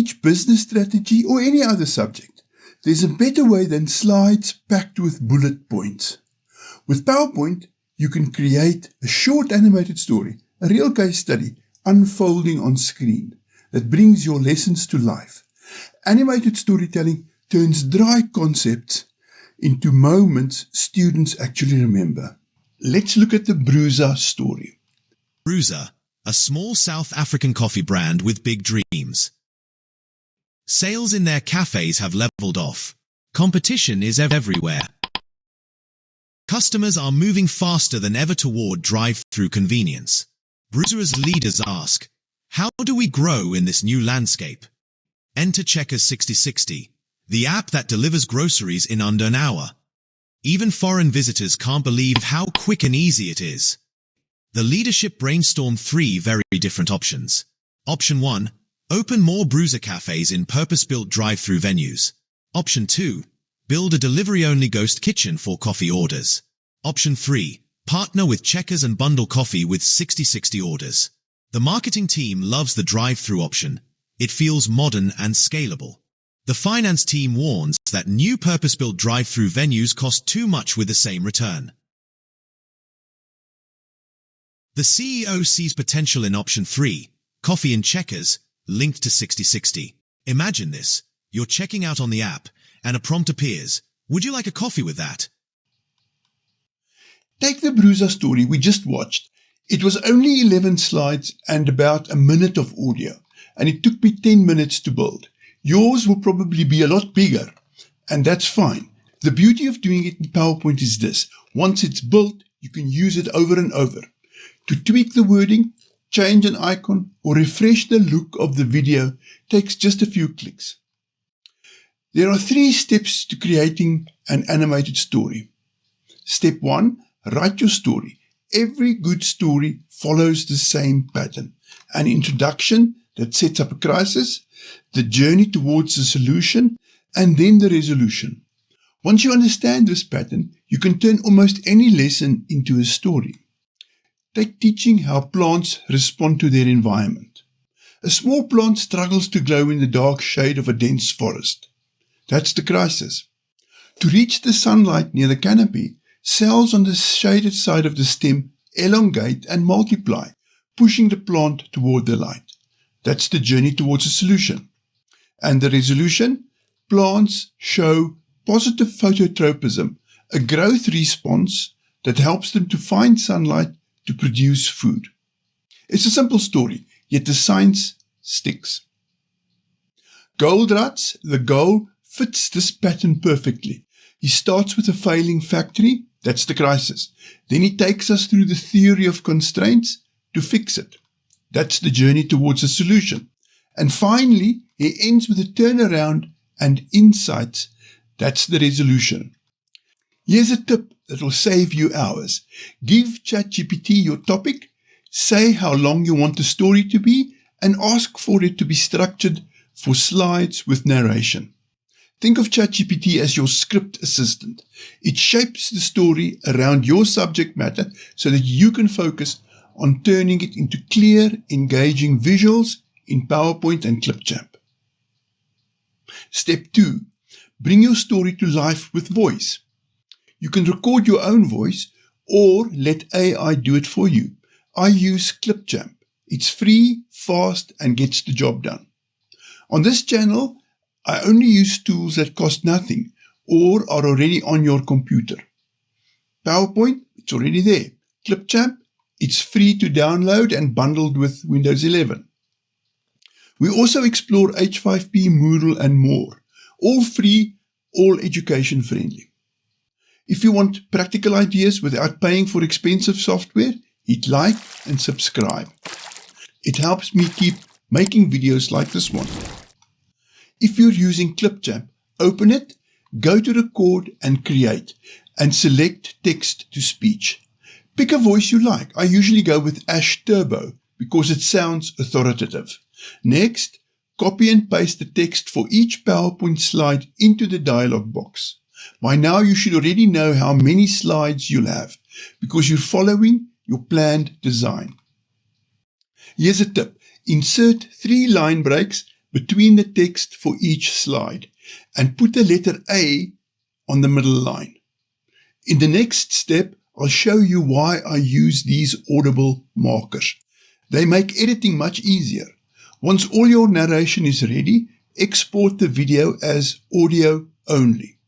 teach business strategy or any other subject, there's a better way than slides packed with bullet points. With PowerPoint, you can create a short animated story, a real case study, unfolding on screen that brings your lessons to life. Animated storytelling turns dry concepts into moments students actually remember. Let's look at the Bruza story. Bruza, a small South African coffee brand with big dreams. Sales in their cafes have leveled off. Competition is everywhere. Customers are moving faster than ever toward drive-through convenience. Bruza's leaders ask, how do we grow in this new landscape? Enter Checkers 6060, the app that delivers groceries in under an hour. Even foreign visitors can't believe how quick and easy it is. The leadership brainstormed 3 very different options. Option 1, open more Bruza cafes in purpose-built drive-through venues. Option 2, build a delivery-only ghost kitchen for coffee orders. Option 3, partner with Checkers and bundle coffee with 6060 orders. The marketing team loves the drive-through option. It feels modern and scalable. The finance team warns that new purpose-built drive-through venues cost too much with the same return. The CEO sees potential in option 3, coffee in Checkers, linked to 6060. Imagine this. You're checking out on the app, and a prompt appears. Would you like a coffee with that? Take the Bruza story we just watched. It was only 11 slides and about a minute of audio, and it took me 10 minutes to build. Yours will probably be a lot bigger, and that's fine. The beauty of doing it in PowerPoint is this. Once it's built, you can use it over and over. To tweak the wording, change an icon, or refresh the look of the video takes just a few clicks. There are 3 steps to creating an animated story. Step 1, write your story. Every good story follows the same pattern. An introduction that sets up a crisis, the journey towards the solution, and then the resolution. Once you understand this pattern, you can turn almost any lesson into a story. Take teaching how plants respond to their environment. A small plant struggles to grow in the dark shade of a dense forest. That's the crisis. To reach the sunlight near the canopy, cells on the shaded side of the stem elongate and multiply, pushing the plant toward the light. That's the journey towards a solution. And the resolution? Plants show positive phototropism, a growth response that helps them to find sunlight to produce food. It's a simple story, yet the science sticks. Goldratt's The Goal fits this pattern perfectly. He starts with a failing factory, that's the crisis. Then he takes us through the theory of constraints to fix it. That's the journey towards a solution. And finally, he ends with a turnaround and insights. That's the resolution. Here's a tip that will save you hours. Give ChatGPT your topic, say how long you want the story to be, and ask for it to be structured for slides with narration. Think of ChatGPT as your script assistant. It shapes the story around your subject matter so that you can focus on turning it into clear, engaging visuals in PowerPoint and Clipchamp. Step 2. Bring your story to life with voice. You can record your own voice or let AI do it for you. I use Clipchamp. It's free, fast, and gets the job done. On this channel, I only use tools that cost nothing or are already on your computer. PowerPoint, it's already there. Clipchamp, it's free to download and bundled with Windows 11. We also explore H5P, Moodle, and more. All free, all education friendly. If you want practical ideas without paying for expensive software, hit like and subscribe. It helps me keep making videos like this one. If you're using Clipchamp, open it, go to record and create, and select text to speech. Pick a voice you like. I usually go with Ash Turbo because it sounds authoritative. Next, copy and paste the text for each PowerPoint slide into the dialog box. By now you should already know how many slides you'll have because you're following your planned design. Here's a tip. Insert 3 line breaks between the text for each slide and put the letter A on the middle line. In the next step, I'll show you why I use these audible markers. They make editing much easier. Once all your narration is ready, export the video as audio only.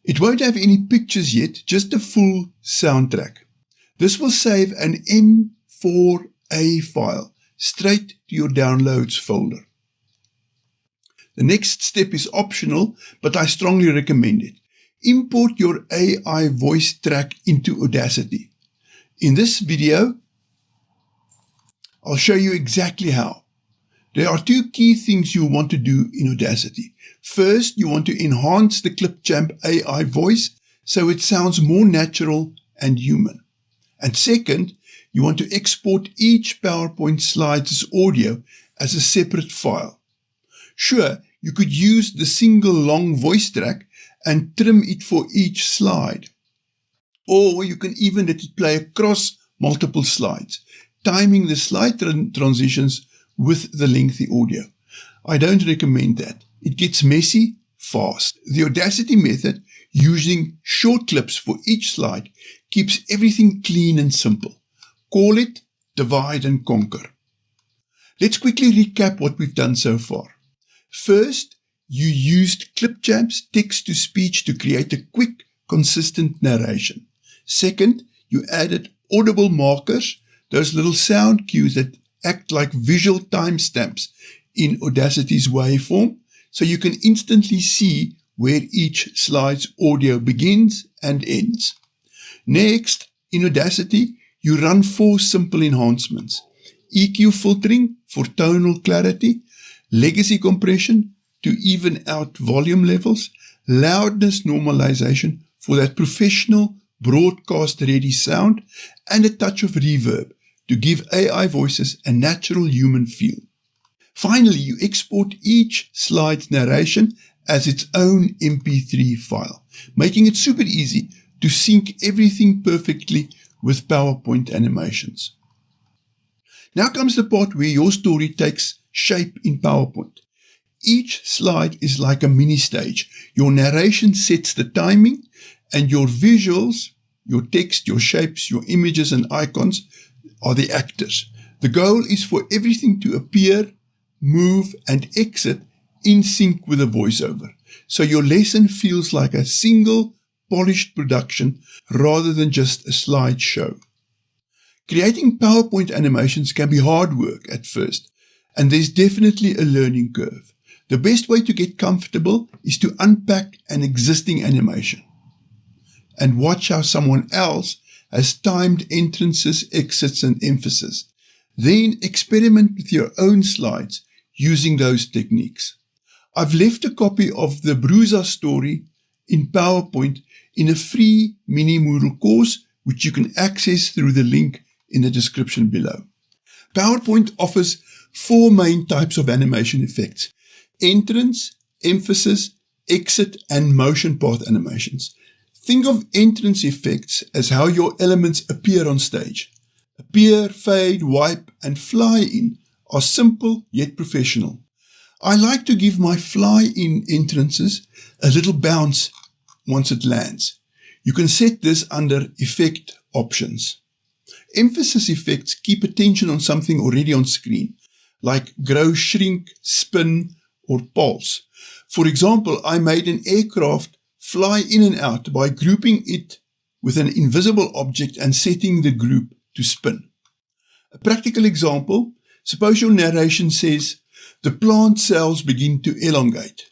It won't have any pictures yet, just a full soundtrack. This will save an M4A file straight to your downloads folder. The next step is optional, but I strongly recommend it. Import your AI voice track into Audacity. In this video, I'll show you exactly how. There are two key things you want to do in Audacity. First, you want to enhance the Clipchamp AI voice so it sounds more natural and human. And second, you want to export each PowerPoint slide's audio as a separate file. Sure, you could use the single long voice track and trim it for each slide. Or you can even let it play across multiple slides, timing the slide transitions with the lengthy audio. I don't recommend that. It gets messy fast. The Audacity method, using short clips for each slide, keeps everything clean and simple. Call it divide and conquer. Let's quickly recap what we've done so far. First, you used Clipchamp's text-to-speech to create a quick, consistent narration. Second, you added audible markers, those little sound cues that act like visual timestamps in Audacity's waveform, so you can instantly see where each slide's audio begins and ends. Next, in Audacity, you run 4 simple enhancements: EQ filtering for tonal clarity, legacy compression to even out volume levels, loudness normalization for that professional broadcast-ready sound, and a touch of reverb to give AI voices a natural human feel. Finally, you export each slide's narration as its own MP3 file, making it super easy to sync everything perfectly with PowerPoint animations. Now comes the part where your story takes shape in PowerPoint. Each slide is like a mini stage. Your narration sets the timing, and your visuals, your text, your shapes, your images and icons are the actors. The goal is for everything to appear, move and exit in sync with the voiceover, so your lesson feels like a single polished production rather than just a slideshow. Creating PowerPoint animations can be hard work at first, and there's definitely a learning curve. The best way to get comfortable is to unpack an existing animation and watch how someone else has timed entrances, exits, and emphasis. Then experiment with your own slides using those techniques. I've left a copy of the Bruza story in PowerPoint in a free mini Moodle course, which you can access through the link in the description below. PowerPoint offers 4 main types of animation effects: entrance, emphasis, exit, and motion path animations. Think of entrance effects as how your elements appear on stage. Appear, fade, wipe, and fly in are simple yet professional. I like to give my fly-in entrances a little bounce once it lands. You can set this under Effect Options. Emphasis effects keep attention on something already on screen, like grow, shrink, spin, or pulse. For example, I made an aircraft fly in and out by grouping it with an invisible object and setting the group to spin. A practical example: suppose your narration says, "The plant cells begin to elongate."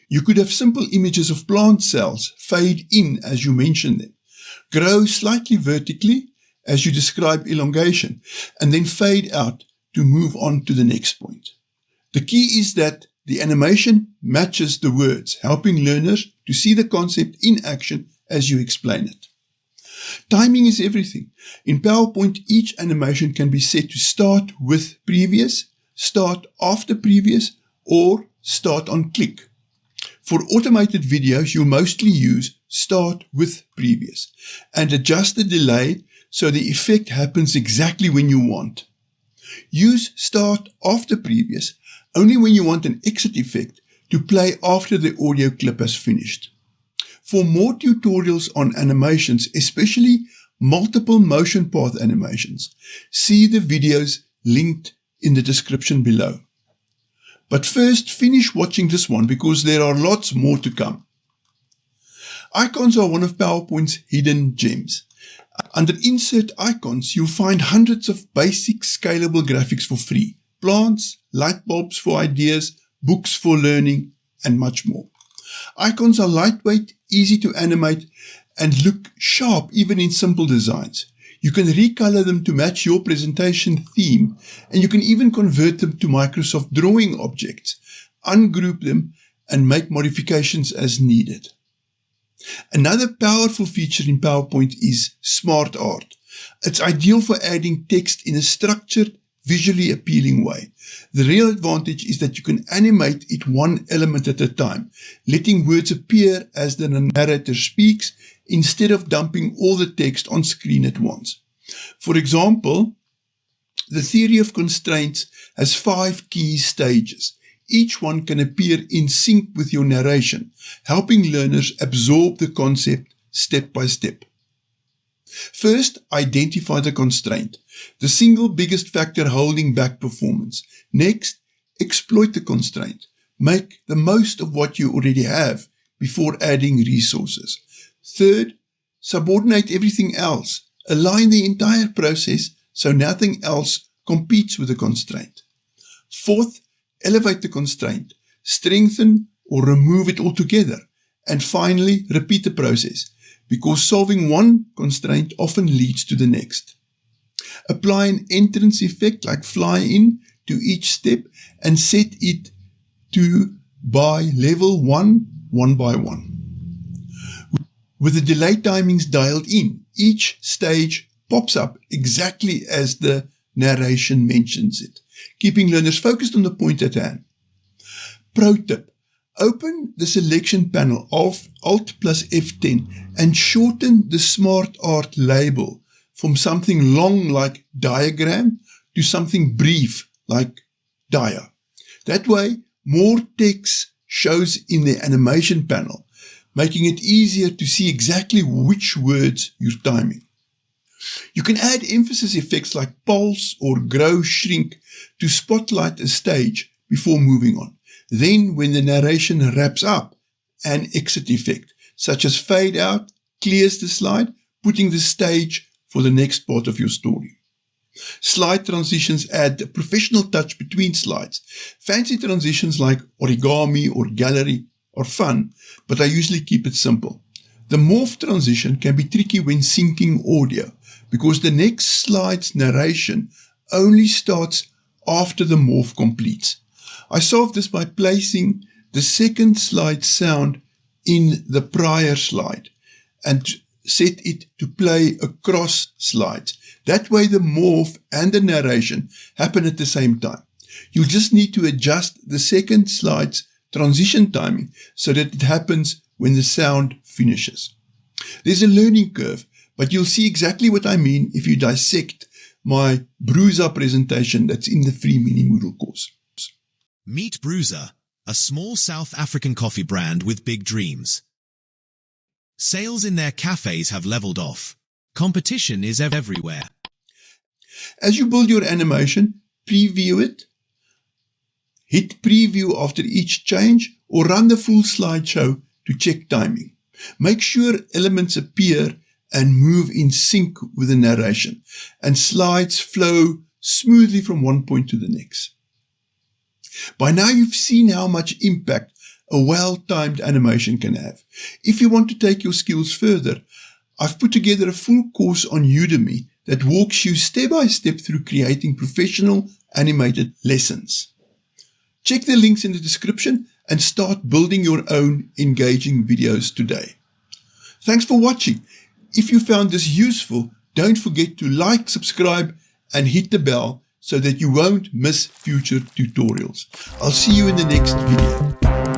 You could have simple images of plant cells fade in as you mention them, grow slightly vertically as you describe elongation, and then fade out to move on to the next point. The key is that the animation matches the words, helping learners to see the concept in action as you explain it. Timing is everything. In PowerPoint, each animation can be set to start with previous, start after previous, or start on click. For automated videos, you'll mostly use start with previous and adjust the delay so the effect happens exactly when you want. Use start after previous only when you want an exit effect to play after the audio clip has finished. For more tutorials on animations, especially multiple motion path animations, see the videos linked in the description below. But first, finish watching this one because there are lots more to come. Icons are one of PowerPoint's hidden gems. Under Insert Icons, you'll find hundreds of basic scalable graphics for free. Plants, light bulbs for ideas, books for learning, and much more. Icons are lightweight, easy to animate, and look sharp even in simple designs. You can recolor them to match your presentation theme, and you can even convert them to Microsoft Drawing objects, ungroup them, and make modifications as needed. Another powerful feature in PowerPoint is Smart Art. It's ideal for adding text in a structured, visually appealing way. The real advantage is that you can animate it one element at a time, letting words appear as the narrator speaks instead of dumping all the text on screen at once. For example, the theory of constraints has 5 key stages. Each one can appear in sync with your narration, helping learners absorb the concept step by step. First, identify the constraint, the single biggest factor holding back performance. Next, exploit the constraint. Make the most of what you already have before adding resources. Third, subordinate everything else. Align the entire process so nothing else competes with the constraint. Fourth, elevate the constraint. Strengthen or remove it altogether. And finally, repeat the process, because solving one constraint often leads to the next. Apply an entrance effect like fly in to each step and set it to by level 1 by 1. With the delay timings dialed in, each stage pops up exactly as the narration mentions it, keeping learners focused on the point at hand. Pro tip: open the selection panel of Alt plus F10 and shorten the Smart Art label from something long like diagram to something brief like dia. That way, more text shows in the animation panel, making it easier to see exactly which words you're timing. You can add emphasis effects like pulse or grow shrink to spotlight a stage before moving on. Then, when the narration wraps up, an exit effect, such as fade out, clears the slide, putting the stage for the next part of your story. Slide transitions add a professional touch between slides. Fancy transitions like origami or gallery are fun, but I usually keep it simple. The morph transition can be tricky when syncing audio, because the next slide's narration only starts after the morph completes. I solved this by placing the second slide sound in the prior slide and set it to play across slides. That way the morph and the narration happen at the same time. You just need to adjust the second slide's transition timing so that it happens when the sound finishes. There's a learning curve, but you'll see exactly what I mean if you dissect my Bruiser presentation that's in the free mini Moodle course. Meet Bruiser, a small South African coffee brand with big dreams. Sales in their cafes have leveled off. Competition is everywhere. As you build your animation, preview it, hit preview after each change, or run the full slideshow to check timing. Make sure elements appear and move in sync with the narration, and slides flow smoothly from one point to the next. By now you've seen how much impact a well-timed animation can have. If you want to take your skills further, I've put together a full course on Udemy that walks you step by step through creating professional animated lessons. Check the links in the description and start building your own engaging videos today. Thanks for watching. If you found this useful, don't forget to like, subscribe, and hit the bell so that you won't miss future tutorials. I'll see you in the next video.